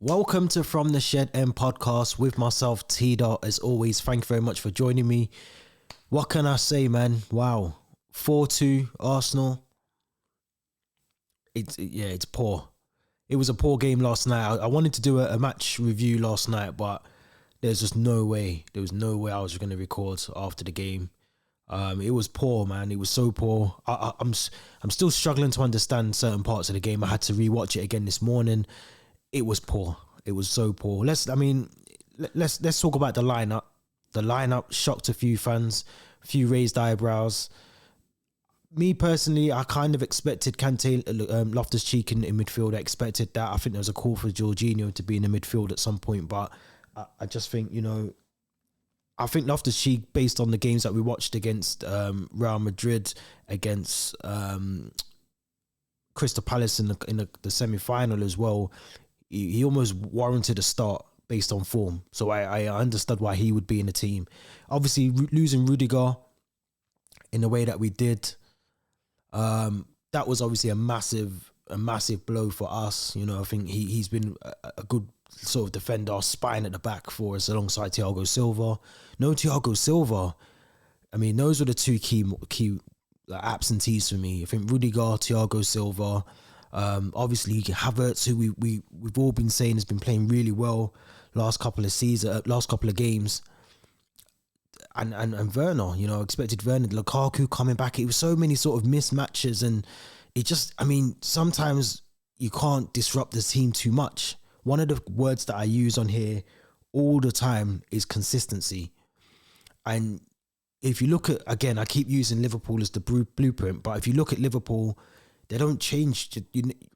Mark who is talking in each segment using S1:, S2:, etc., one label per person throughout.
S1: Welcome to From the Shed End podcast with myself, T.Dot. As always, thank you very much for joining me. What can I say, man? Wow. 4-2 Arsenal. It's poor. It was a poor game last night. I wanted to do a match review last night, but there's just no way. There was no way I was going to record after the game. It was poor, man. It was so poor. I'm still struggling to understand certain parts of the game. I had to rewatch it again this morning. It was poor. It was so poor. Let's talk about the lineup. The lineup shocked a few fans, a few raised eyebrows. Me personally, I kind of expected Kante, Loftus-Cheek in midfield. I expected that. I think there was a call for Jorginho to be in the midfield at some point, but I just think, I think Loftus-Cheek, based on the games that we watched against Real Madrid, against Crystal Palace in the semi-final as well, he almost warranted a start based on form. So I understood why he would be in the team. Obviously, losing Rudiger in the way that we did, that was obviously a massive blow for us. I think he's been a good sort of defender, spine at the back for us alongside Thiago Silva. No Thiago Silva. I mean, those were the two key absentees for me. I think Rudiger, Thiago Silva. Obviously Havertz, who we've all been saying has been playing really well last couple of games, and Werner, expected Werner, Lukaku coming back. It was so many sort of mismatches, and it just, sometimes you can't disrupt the team too much. One of the words that I use on here all the time is consistency. And if you look at, again, I keep using Liverpool as the blueprint, but if you look at Liverpool, they don't change.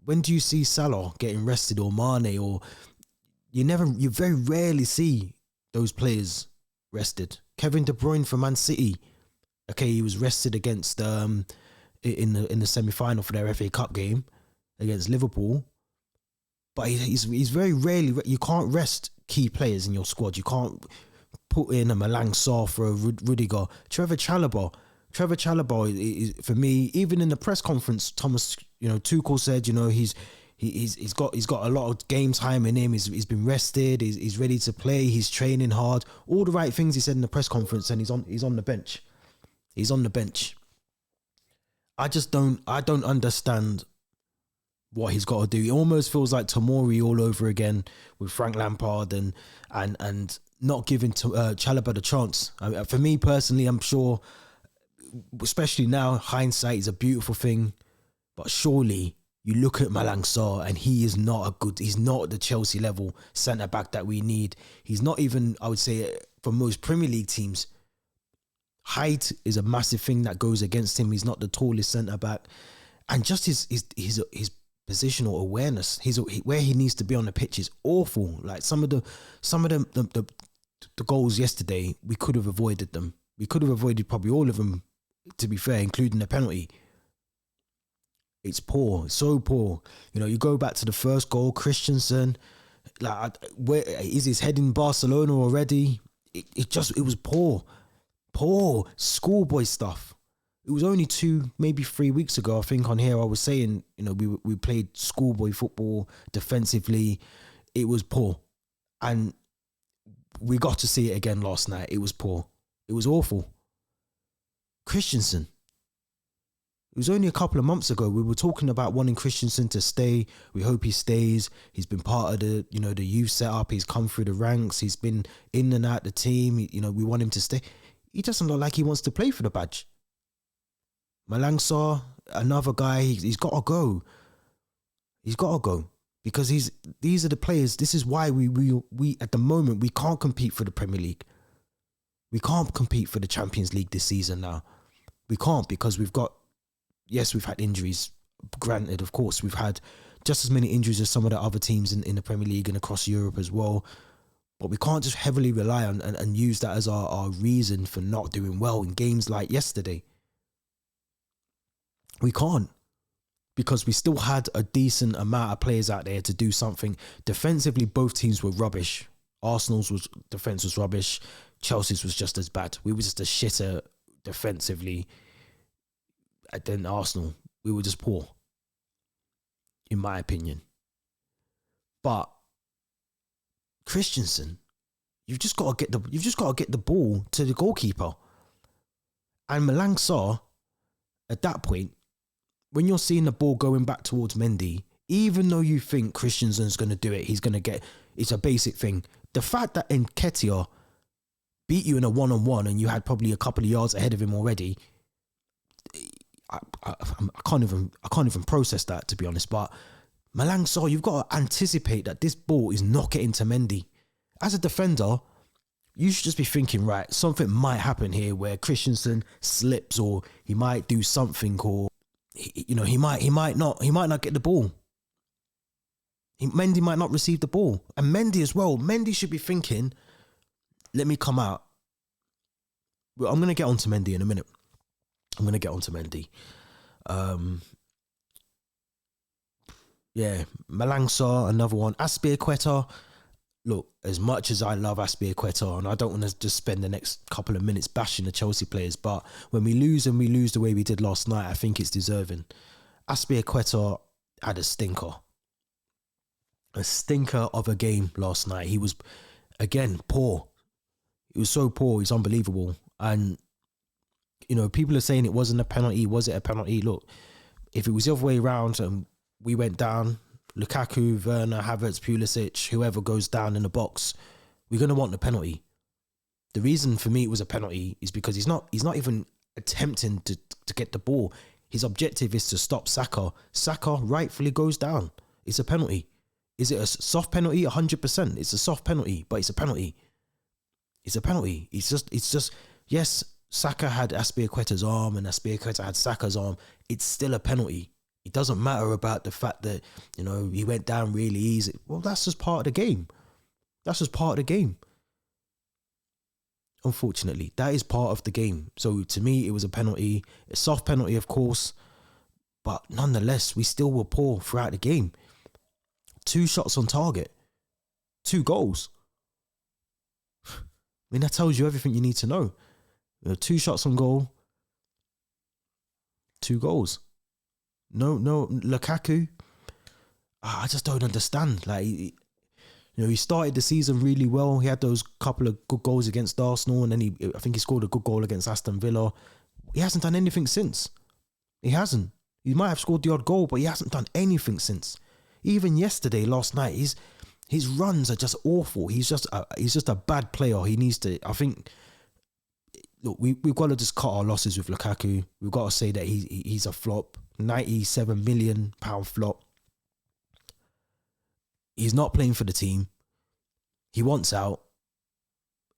S1: When do you see Salah getting rested, or Mane, or you very rarely see those players rested. Kevin De Bruyne for Man City, okay, he was rested against in the semi-final for their FA Cup game against Liverpool, but he's very rarely. You can't rest key players in your squad. You can't put in a Malang Sarr for a Rudiger. Trevor Chalobah is, for me, even in the press conference, Tuchel said, he's got a lot of game time in him. He's been rested. He's ready to play. He's training hard. All the right things he said in the press conference, and he's on the bench. He's on the bench. I don't understand what he's got to do. It almost feels like Tomori all over again with Frank Lampard and not giving Chalobah the chance. For me personally, I'm sure, especially now, hindsight is a beautiful thing, but surely you look at Malang Sarr and he's not the Chelsea level centre-back that we need. He's not even, I would say, for most Premier League teams, height is a massive thing that goes against him. He's not the tallest centre-back. And just his positional awareness, where he needs to be on the pitch is awful. Like some of the goals yesterday, we could have avoided them. We could have avoided probably all of them, to be fair, including the penalty. It's poor, so poor. You go back to the first goal, Christensen, where is his head in Barcelona already? It was poor schoolboy stuff. It was only 2, maybe 3 weeks ago, I think on here I was saying, we played schoolboy football defensively. It was poor, and we got to see it again last night. It was poor. It was awful. Christensen. It was only a couple of months ago we were talking about wanting Christensen to stay. We hope he stays. He's been part of the youth setup. He's come through the ranks. He's been in and out the team. We want him to stay. He doesn't look like he wants to play for the badge. Malang Sarr, another guy, he's got to go. He's got to go because these are the players. This is why we at the moment we can't compete for the Premier League. We can't compete for the Champions League this season now. We can't because we've had injuries. Granted, of course, we've had just as many injuries as some of the other teams in the Premier League and across Europe as well. But we can't just heavily rely on and use that as our reason for not doing well in games like yesterday. We can't, because we still had a decent amount of players out there to do something. Defensively, both teams were rubbish. Arsenal's defence was rubbish. Chelsea's was just as bad. We were just a shitter defensively than Arsenal. We were just poor, in my opinion. But Christensen, you've just got to get the ball to the goalkeeper. And Malang Sarr, at that point, when you're seeing the ball going back towards Mendy, even though you think Christensen's going to do it, he's going to get, it's a basic thing. The fact that Nketiah beat you in a one-on-one and you had probably a couple of yards ahead of him already, I can't even process that, to be honest. But Malang Sarr, you've got to anticipate that this ball is not getting to Mendy. As a defender, you should just be thinking, right, something might happen here where Christensen slips, or he might do something, or he might not get the ball. Mendy might not receive the ball. And Mendy as well. Mendy should be thinking, let me come out. Well, I'm going to get onto Mendy in a minute. Yeah, Malang Sarr, another one. Azpilicueta. Look, as much as I love Azpilicueta, and I don't want to just spend the next couple of minutes bashing the Chelsea players, but when we lose the way we did last night, I think it's deserving. Azpilicueta had a stinker of a game last night. He was, again, poor. He was so poor. He's unbelievable. And, people are saying it wasn't a penalty. Was it a penalty? Look, if it was the other way around and we went down, Lukaku, Werner, Havertz, Pulisic, whoever goes down in the box, we're going to want the penalty. The reason for me it was a penalty is because he's not even attempting to get the ball. His objective is to stop Saka. Saka rightfully goes down. It's a penalty. Is it a soft penalty? 100%. It's a soft penalty, but it's a penalty. It's a penalty. It's just, yes, Saka had Azpilicueta's arm and Azpilicueta had Saka's arm. It's still a penalty. It doesn't matter about the fact that, he went down really easy. Well, that's just part of the game. Unfortunately, that is part of the game. So to me, it was a penalty, a soft penalty, of course. But nonetheless, we still were poor throughout the game. 2 shots on target, 2 goals. I mean, that tells you everything you need to know. 2 shots on goal, 2 goals. No, Lukaku. I just don't understand. Like, he started the season really well. He had those couple of good goals against Arsenal, and then I think he scored a good goal against Aston Villa. He hasn't done anything since. He hasn't. He might have scored the odd goal, but he hasn't done anything since. Even last night, his runs are just awful. He's just a bad player. He needs to. I think. Look, we've got to just cut our losses with Lukaku. We've got to say that he's a flop. £97 million flop. He's not playing for the team. He wants out.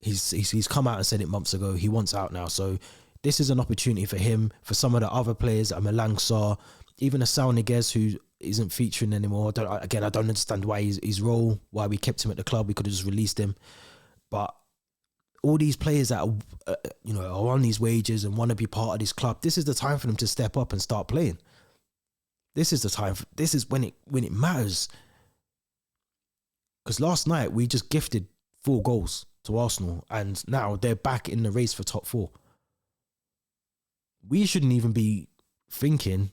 S1: He's come out and said it months ago. He wants out now. So this is an opportunity for him, for some of the other players, Malang Sarr, even a Saul Niguez who isn't featuring anymore. I don't understand why his role, why we kept him at the club. We could have just released him. But all these players that are on these wages and want to be part of this club, this is the time for them to step up and start playing. This is the time. This is when it matters. Because last night we just gifted 4 goals to Arsenal, and now they're back in the race for top 4. We shouldn't even be thinking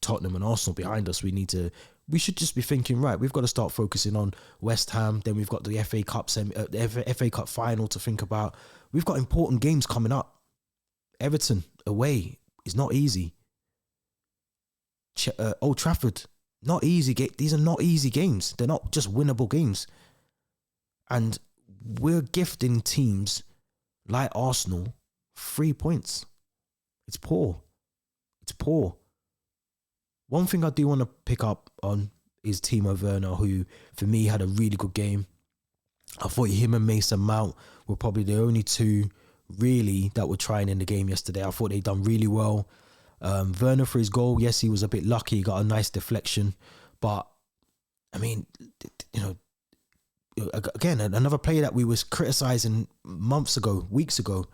S1: Tottenham and Arsenal behind us. We should just be thinking, right, we've got to start focusing on West Ham. Then we've got the FA Cup FA Cup final to think about. We've got important games coming up. Everton away is not easy. Old Trafford, not easy. These are not easy games. They're not just winnable games. And we're gifting teams like Arsenal 3 points. It's poor. One thing I do want to pick up on is Timo Werner, who, for me, had a really good game. I thought him and Mason Mount were probably the only 2 really that were trying in the game yesterday. I thought they'd done really well. Werner for his goal, yes, he was a bit lucky. He got a nice deflection. But, I mean, again, another player that we was criticising weeks ago.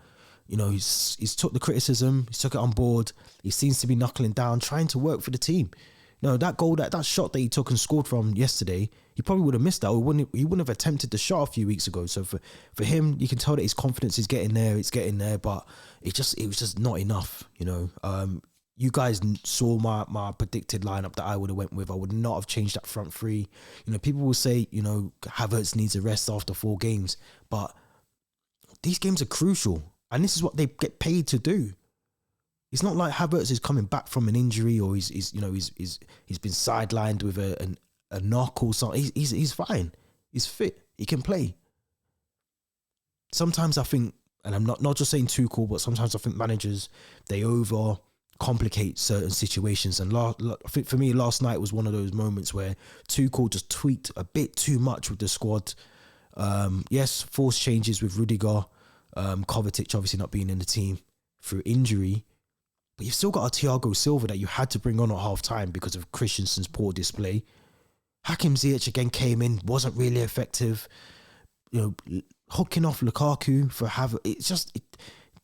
S1: He's took the criticism, he's took it on board. He seems to be knuckling down, trying to work for the team. That goal, that shot that he took and scored from yesterday, he probably would have missed that. He wouldn't have attempted the shot a few weeks ago. So for him, you can tell that his confidence is getting there. It's getting there, but it was just not enough. you guys saw my predicted lineup that I would have went with. I would not have changed that front three. You know, people will say, you know, Havertz needs a rest after 4 games, but these games are crucial, and this is what they get paid to do. It's not like Havertz is coming back from an injury, or he's been sidelined with a knock or something. He's fine. He's fit. He can play. Sometimes I think, and I'm not just saying Tuchel, but sometimes I think managers, they over complicate certain situations. And I think for me, last night was one of those moments where Tuchel just tweaked a bit too much with the squad. Yes, forced changes with Rudiger, Kovacic obviously not being in the team through injury. But you've still got a Thiago Silva that you had to bring on at half time because of Christensen's poor display. Hakim Ziyech again came in, wasn't really effective. You know, hooking off Lukaku for it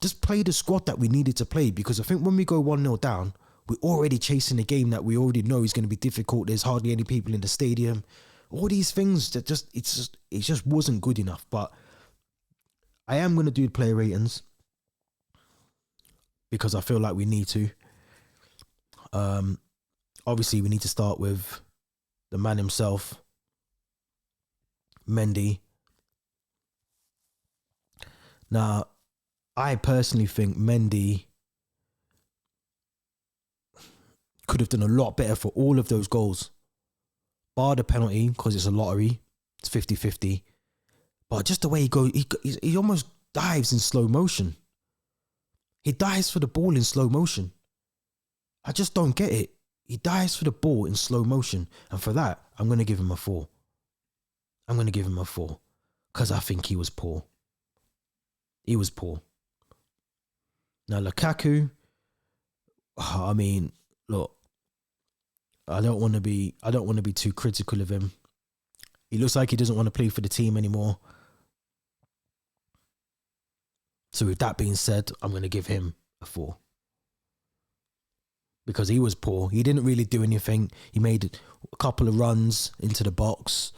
S1: just play the squad that we needed to play, because I think when we go 1-0 down, we're already chasing a game that we already know is going to be difficult. There's hardly any people in the stadium. All these things that it just wasn't good enough. But I am going to do player ratings, because I feel like we need to. Obviously, we need to start with the man himself, Mendy. Now, I personally think Mendy could have done a lot better for all of those goals. Bar the penalty, because it's a lottery. It's 50-50. But just the way he goes, he almost dives in slow motion. He dives for the ball in slow motion. I just don't get it. He dives for the ball in slow motion. And for that, I'm going to give him a 4. I'm going to give him a 4. Because I think he was poor. He was poor. Now, Lukaku, I mean, look, I don't want to be too critical of him. He looks like he doesn't want to play for the team anymore. So with that being said, I'm going to give him a 4. Because he was poor. He didn't really do anything. He made a couple of runs into the box.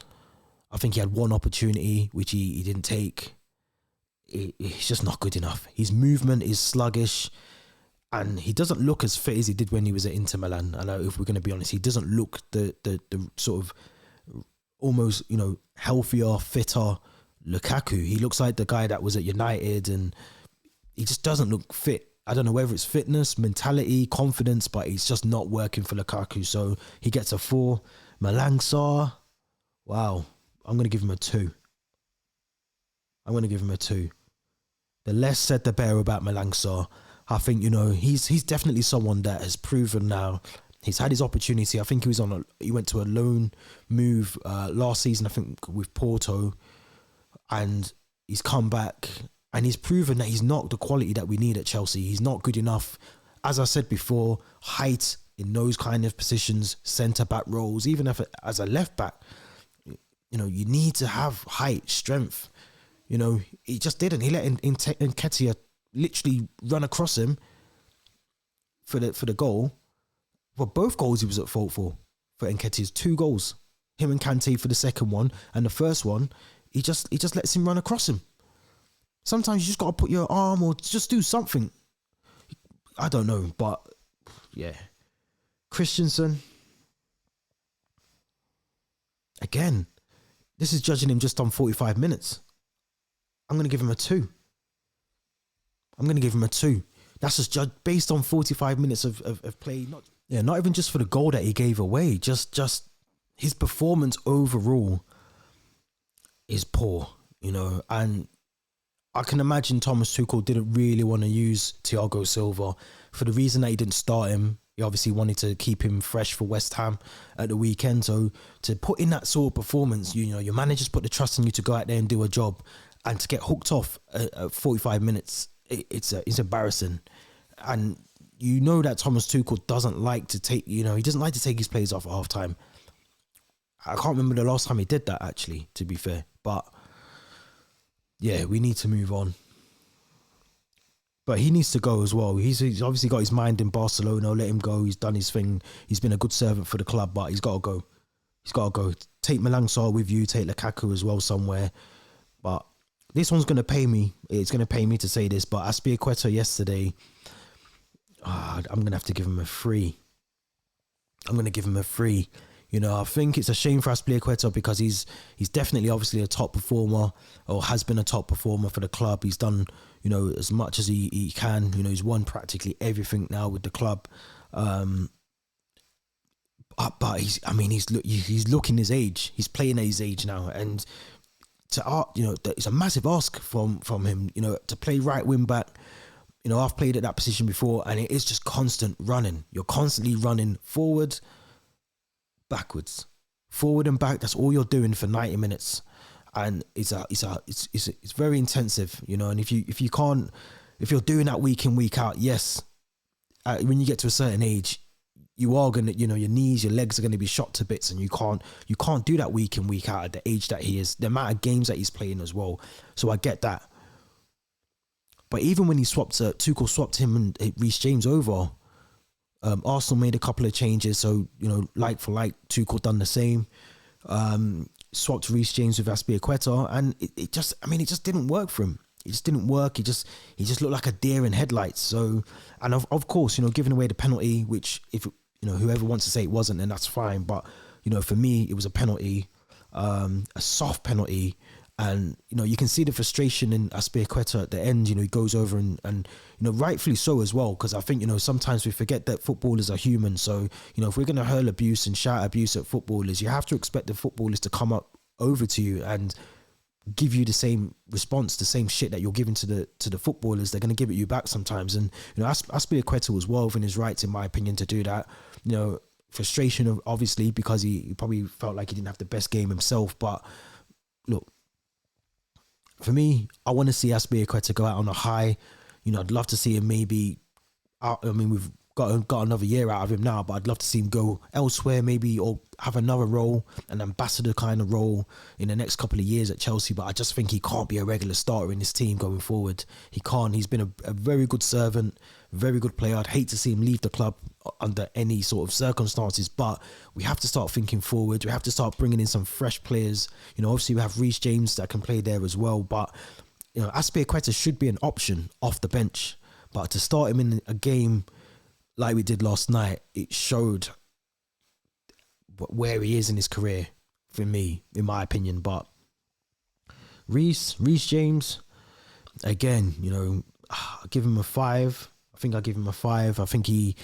S1: I think he had one opportunity, which he didn't take. He's just not good enough. His movement is sluggish. And he doesn't look as fit as he did when he was at Inter Milan. I know, if we're going to be honest, he doesn't look the sort of almost, you know, healthier, fitter Lukaku. He looks like the guy that was at United, and he just doesn't look fit. I don't know whether it's fitness, mentality, confidence, but it's just not working for Lukaku. So he gets a 4. Malang Sarr, wow, I'm going to give him a 2. I'm going to give him a 2. The less said, the better about Malang Sarr. I think, you know, he's definitely someone that has proven now. He's had his opportunity. I think he went to a loan move last season, I think, with Porto, and he's come back and he's proven that he's not the quality that we need at Chelsea. He's not good enough. As I said before, height in those kind of positions, centre-back roles, even if as a left-back, you know, you need to have height, strength. You know, he just didn't. He let Nketiah literally run across him for the goal. Well, both goals he was at fault for Nketiah's 2 goals. Him and Kante for the second one, and the first one, he just lets him run across him. Sometimes you just got to put your arm or just do something. I don't know, but yeah. Christensen, again, this is judging him just on 45 minutes. I'm going to give him a 2. I'm going to give him a 2. That's just judged based on 45 minutes of play. Not even just for the goal that he gave away. Just his performance overall is poor, you know. And I can imagine Thomas Tuchel didn't really want to use Thiago Silva for the reason that he didn't start him. He obviously wanted to keep him fresh for West Ham at the weekend. So to put in that sort of performance, you know, your managers put the trust in you to go out there and do a job, and to get hooked off at 45 minutes, it's embarrassing. And you know that Thomas Tuchel doesn't like to take, you know, he doesn't like to take his players off at half time. I can't remember the last time he did that, actually, to be fair. But yeah, we need to move on. But he needs to go as well. He's obviously got his mind in Barcelona. Let him go. He's done his thing. He's been a good servant for the club, but he's got to go. He's got to go. Take Malang Sarr with you. Take Lukaku as well somewhere. But this one's going to pay me. It's going to pay me to say this. But Azpilicueta yesterday, I'm gonna have to give him a 3. I'm gonna give him a 3. You know, I think it's a shame for Aspilicueta because he's definitely obviously a top performer, or has been a top performer for the club. He's done, you know, as much as he can. You know, he's won practically everything now with the club. But he's looking his age. He's playing at his age now, and it's a massive ask from him. You know, to play right wing back. You know, I've played at that position before, and it is just constant running. You're constantly running forward, backwards, forward and back. That's all you're doing for 90 minutes, and it's very intensive. You know, and if you're doing that week in, week out, yes, when you get to a certain age, you are gonna, you know, your knees, your legs are gonna be shot to bits, and you can't do that week in, week out at the age that he is, the amount of games that he's playing as well. So I get that. But even when Tuchel swapped him and Reece James over, Arsenal made a couple of changes. So, you know, like for like, Tuchel done the same. Swapped Reece James with Aspilicueta, and it just didn't work for him. It just didn't work. He just looked like a deer in headlights. So, and of course, you know, giving away the penalty, which, if you know, whoever wants to say it wasn't, then that's fine. But, you know, for me, it was a penalty, a soft penalty. And, you know, you can see the frustration in Aspilicueta at the end. You know, he goes over and you know, rightfully so as well, because I think, you know, sometimes we forget that footballers are human. So, you know, if we're going to hurl abuse and shout abuse at footballers, you have to expect the footballers to come up over to you and give you the same response, the same shit that you're giving to the footballers. They're going to give it you back sometimes. And, you know, Aspilicueta was well within his rights, in my opinion, to do that. You know, frustration, obviously, because he probably felt like he didn't have the best game himself. But look, for me, I want to see Aspilicueta go out on a high. You know, I'd love to see him maybe out. I mean, we've got another year out of him now, but I'd love to see him go elsewhere, maybe, or have another role, an ambassador kind of role in the next couple of years at Chelsea. But I just think he can't be a regular starter in this team going forward. He can't. He's been a very good servant, very good player. I'd hate to see him leave the club under any sort of circumstances, but we have to start thinking forward. We have to start bringing in some fresh players. You know, obviously we have Reece James that can play there as well, but, you know, Aspilicueta should be an option off the bench. But to start him in a game like we did last night, it showed where he is in his career, for me, in my opinion. But Reece James, again, you know, I give him a 5. I think I give him a 5. I think he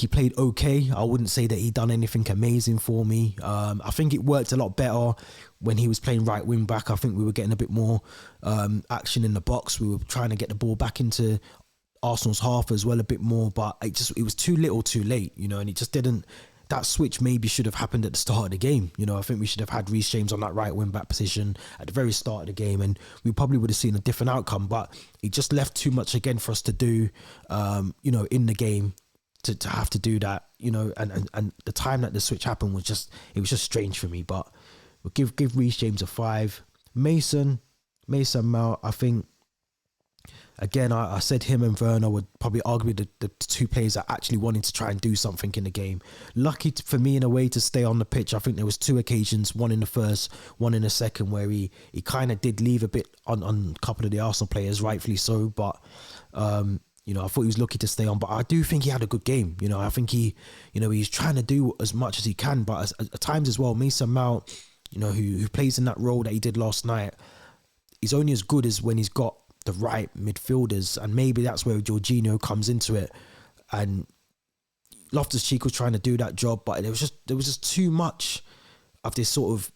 S1: played okay. I wouldn't say that he done anything amazing for me. I think it worked a lot better when he was playing right wing back. I think we were getting a bit more action in the box. We were trying to get the ball back into Arsenal's half as well a bit more, but it was too little too late, you know, and it just didn't. That switch maybe should have happened at the start of the game. You know, I think we should have had Reece James on that right wing back position at the very start of the game, and we probably would have seen a different outcome. But it just left too much again for us to do, you know, in the game to have to do that. You know, and the time that the switch happened was just strange for me. But we'll give Reece James a 5. Mason Mount, I think. Again, I said him and Werner would probably argue the two players that actually wanted to try and do something in the game. Lucky for me, in a way, to stay on the pitch. I think there was 2 occasions, one in the first, one in the second, where he kind of did leave a bit on a couple of the Arsenal players, rightfully so. But, you know, I thought he was lucky to stay on. But I do think he had a good game. You know, I think he's trying to do as much as he can. But at times as well, Mason Mount, you know, who plays in that role that he did last night, he's only as good as when he's got the right midfielders, and maybe that's where Jorginho comes into it. And Loftus-Cheek was trying to do that job, but there was just too much of this sort of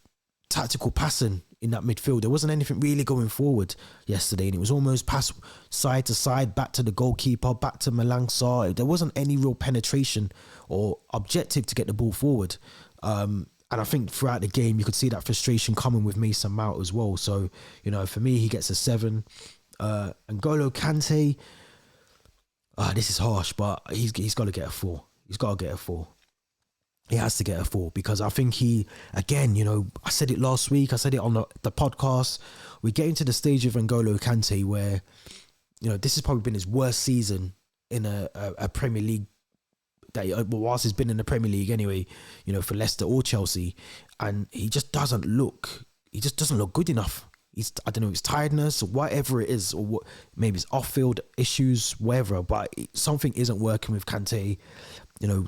S1: tactical passing in that midfield. There wasn't anything really going forward yesterday, and it was almost pass side to side, back to the goalkeeper, back to Malang Sarr. There wasn't any real penetration or objective to get the ball forward. And I think throughout the game, you could see that frustration coming with Mason Mount as well. So, you know, for me, he gets a 7. N'Golo Kante, this is harsh, but he's got to get a 4. He's got to get a 4. He has to get a 4, because I think he, again, you know, I said it last week, I said it on the podcast, we get into the stage of N'Golo Kante where, you know, this has probably been his worst season in a Premier League, whilst he's been in the Premier League anyway, you know, for Leicester or Chelsea, and he just doesn't look good enough. I don't know, it's tiredness or whatever it is, or what, maybe it's off-field issues, whatever, but something isn't working with Kante. You know,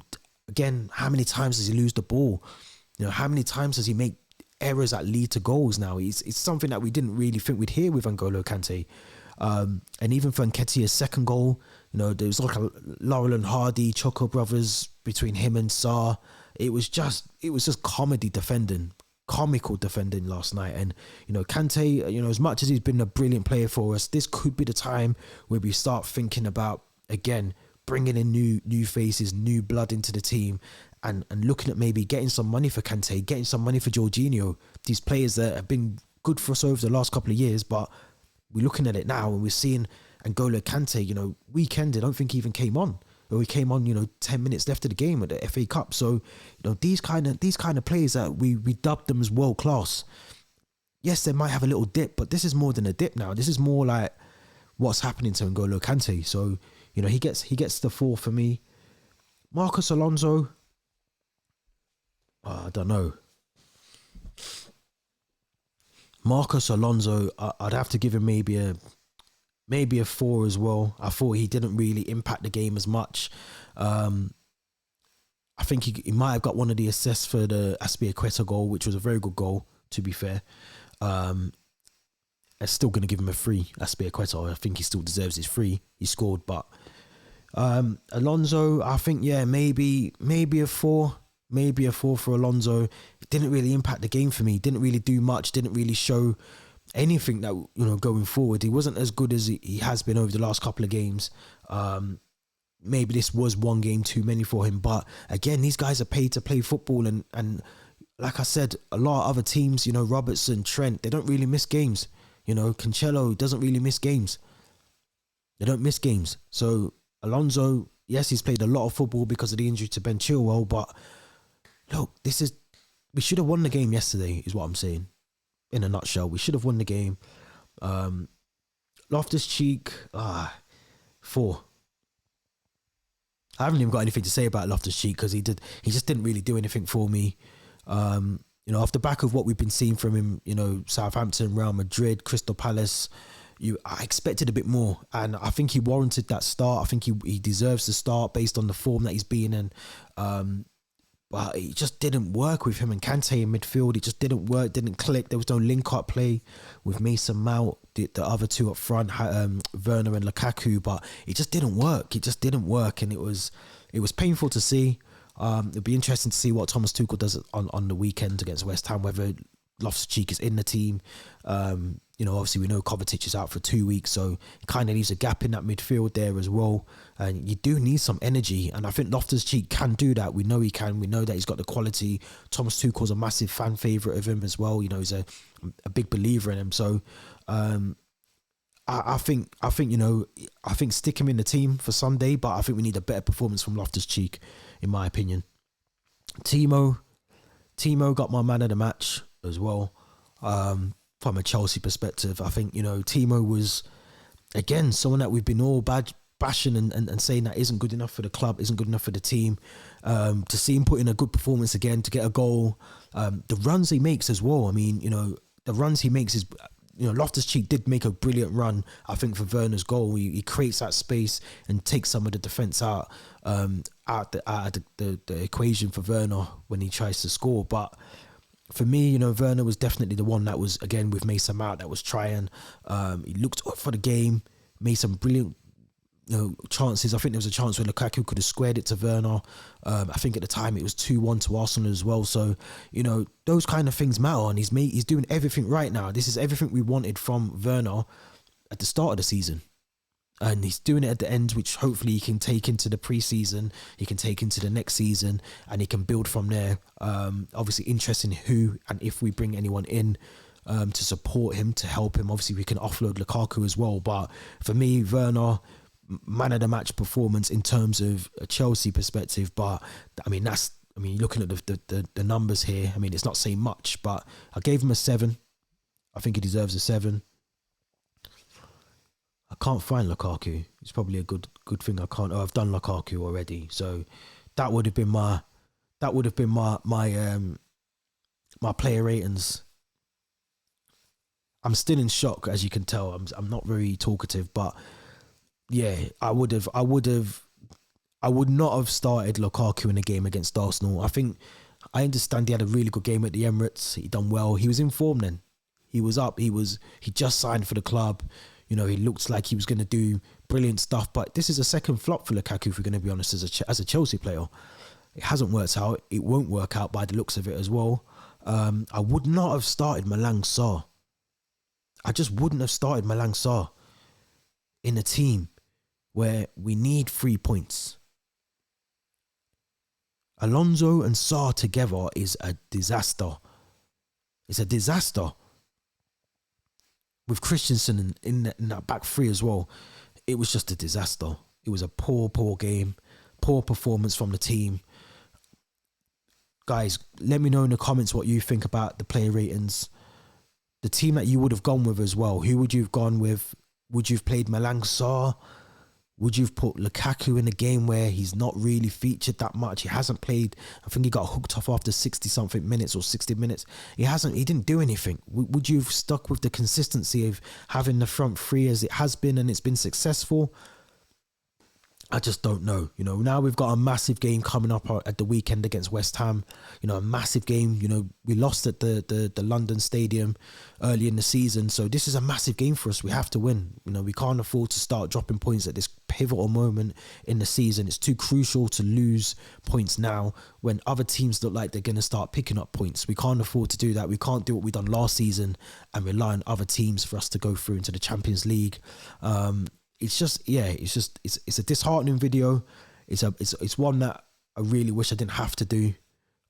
S1: again, how many times does he lose the ball? You know, how many times does he make errors that lead to goals now? It's something that we didn't really think we'd hear with N'Golo Kante. And even for Nketiah's second goal, you know, there was like a Laurel and Hardy, Choco brothers between him and Sarr. It was just comical defending last night. And, you know, Kante, you know, as much as he's been a brilliant player for us, this could be the time where we start thinking about, again, bringing in new faces, new blood into the team, and looking at maybe getting some money for Kante, getting some money for Jorginho. These players that have been good for us over the last couple of years, but we're looking at it now and we're seeing N'Golo Kante, you know, weekend, I don't think he even came on. Or he came on, you know, 10 minutes left of the game at the FA Cup. So, you know, these kind of players that we dubbed them as world class. Yes, they might have a little dip, but this is more than a dip now. This is more like what's happening to N'Golo Kante. So, you know, he gets the 4 for me. Marcos Alonso, I don't know. Marcos Alonso, I'd have to give him maybe a 4 as well. I thought he didn't really impact the game as much. I think he might have got one of the assists for the Azpilicueta goal, which was a very good goal, to be fair. I'm still going to give him a 3, Azpilicueta. I think he still deserves his 3. He scored, but Alonso, I think, yeah, maybe a 4. Maybe a 4 for Alonso. It didn't really impact the game for me. Didn't really do much. Didn't really show anything that, you know, going forward. He wasn't as good as he has been over the last couple of games. Maybe this was one game too many for him. But again, these guys are paid to play football. And like I said, a lot of other teams, you know, Robertson, Trent, they don't really miss games. You know, Cancelo doesn't really miss games. They don't miss games. So Alonso, yes, he's played a lot of football because of the injury to Ben Chilwell, but look, we should have won the game yesterday, is what I'm saying. In a nutshell, we should have won the game. Loftus-Cheek, 4. I haven't even got anything to say about Loftus-Cheek because he just didn't really do anything for me. You know, off the back of what we've been seeing from him, you know, Southampton, Real Madrid, Crystal Palace, I expected a bit more, and I think he warranted that start. I think he deserves to start based on the form that he's been in. But it just didn't work with him and Kante in midfield. It just didn't work, didn't click. There was no link-up play with Mason Mount, the other two up front, Werner and Lukaku. But it just didn't work. It just didn't work, and it was painful to see. It'll be interesting to see what Thomas Tuchel does on the weekend against West Ham, whether Loftus-Cheek is in the team. You know, obviously we know Kovacic is out for 2 weeks, so it kind of leaves a gap in that midfield there as well. And you do need some energy, and I think Loftus-Cheek can do that. We know he can. We know that he's got the quality. Thomas Tuchel's a massive fan favourite of him as well. You know, he's a big believer in him. So I think you know, I think stick him in the team for Sunday, but I think we need a better performance from Loftus-Cheek, in my opinion. Timo got my man of the match as well. From a Chelsea perspective, I think, you know, Timo was, again, someone that we've been all bashing and saying that isn't good enough for the club, isn't good enough for the team. To see him put in a good performance again, to get a goal, the runs he makes as well. I mean, you know, the runs he makes is, you know, Loftus-Cheek did make a brilliant run, I think, for Werner's goal. He creates that space and takes some of the defence out the equation for Werner when he tries to score. But for me, you know, Werner was definitely the one that was, again, with Mason Mount, that was trying. He looked up for the game, made some brilliant, you know, chances. I think there was a chance where Lukaku could have squared it to Werner. I think at the time it was 2-1 to Arsenal as well. So, you know, those kind of things matter, and he's doing everything right now. This is everything we wanted from Werner at the start of the season. And he's doing it at the end, which hopefully he can take into the pre-season, he can take into the next season, and he can build from there. Obviously, interesting who and if we bring anyone in to support him, to help him. Obviously, we can offload Lukaku as well. But for me, Werner, man of the match performance in terms of a Chelsea perspective. But I mean, looking at the numbers here, I mean, it's not saying much, but I gave him a 7. I think he deserves a 7. I can't find Lukaku. It's probably a good thing I can't. Oh, I've done Lukaku already, so that would have been my my player ratings. I'm still in shock, as you can tell. I'm not very talkative, but yeah, I would not have started Lukaku in the game against Arsenal. I understand he had a really good game at the Emirates. He done well. He was in form then. He was up. He just signed for the club. You know, he looked like he was going to do brilliant stuff. But this is a second flop for Lukaku, if we're going to be honest, as a Chelsea player. It hasn't worked out. It won't work out by the looks of it as well. I would not have started Malang Sarr. I just wouldn't have started Malang Sarr in a team where we need 3 points. Alonso and Sarr together is a disaster. It's a disaster. With Christensen in that back three as well, it was just a disaster. It was a poor game, poor performance from the team. Guys, let me know in the comments what you think about the player ratings. The team that you would have gone with as well. Who would you have gone with? Would you have played Malang Sarr? Would you have put Lukaku in a game where he's not really featured that much? He hasn't played. I think he got hooked off after 60-something minutes or 60 minutes. He didn't do anything. Would you have stuck with the consistency of having the front three as it has been and it's been successful? I just don't know. You know, now we've got a massive game coming up at the weekend against West Ham. You know, a massive game. You know, we lost at the London Stadium early in the season. So this is a massive game for us. We have to win. You know, we can't afford to start dropping points at this pivotal moment in the season. It's too crucial to lose points now when other teams look like they're going to start picking up points. We can't afford to do that. We can't do what we done last season and rely on other teams for us to go through into the Champions League. It's a disheartening video. It's one that I really wish I didn't have to do.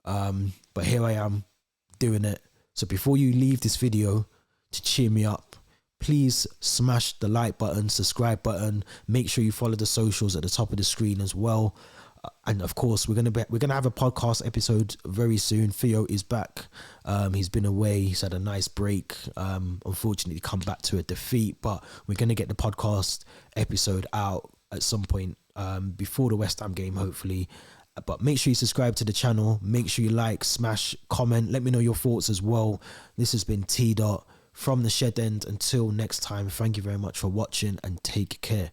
S1: But here I am doing it. So before you leave this video to cheer me up, please smash the like button, subscribe button. Make sure you follow the socials at the top of the screen as well. And of course, we're gonna have a podcast episode very soon. Theo is back. He's been away. He's had a nice break. Unfortunately, come back to a defeat, but we're gonna get the podcast episode out at some point before the West Ham game, hopefully. But make sure you subscribe to the channel. Make sure you like, smash, comment. Let me know your thoughts as well. This has been T.Dot from the Shed End. Until next time, thank you very much for watching and take care.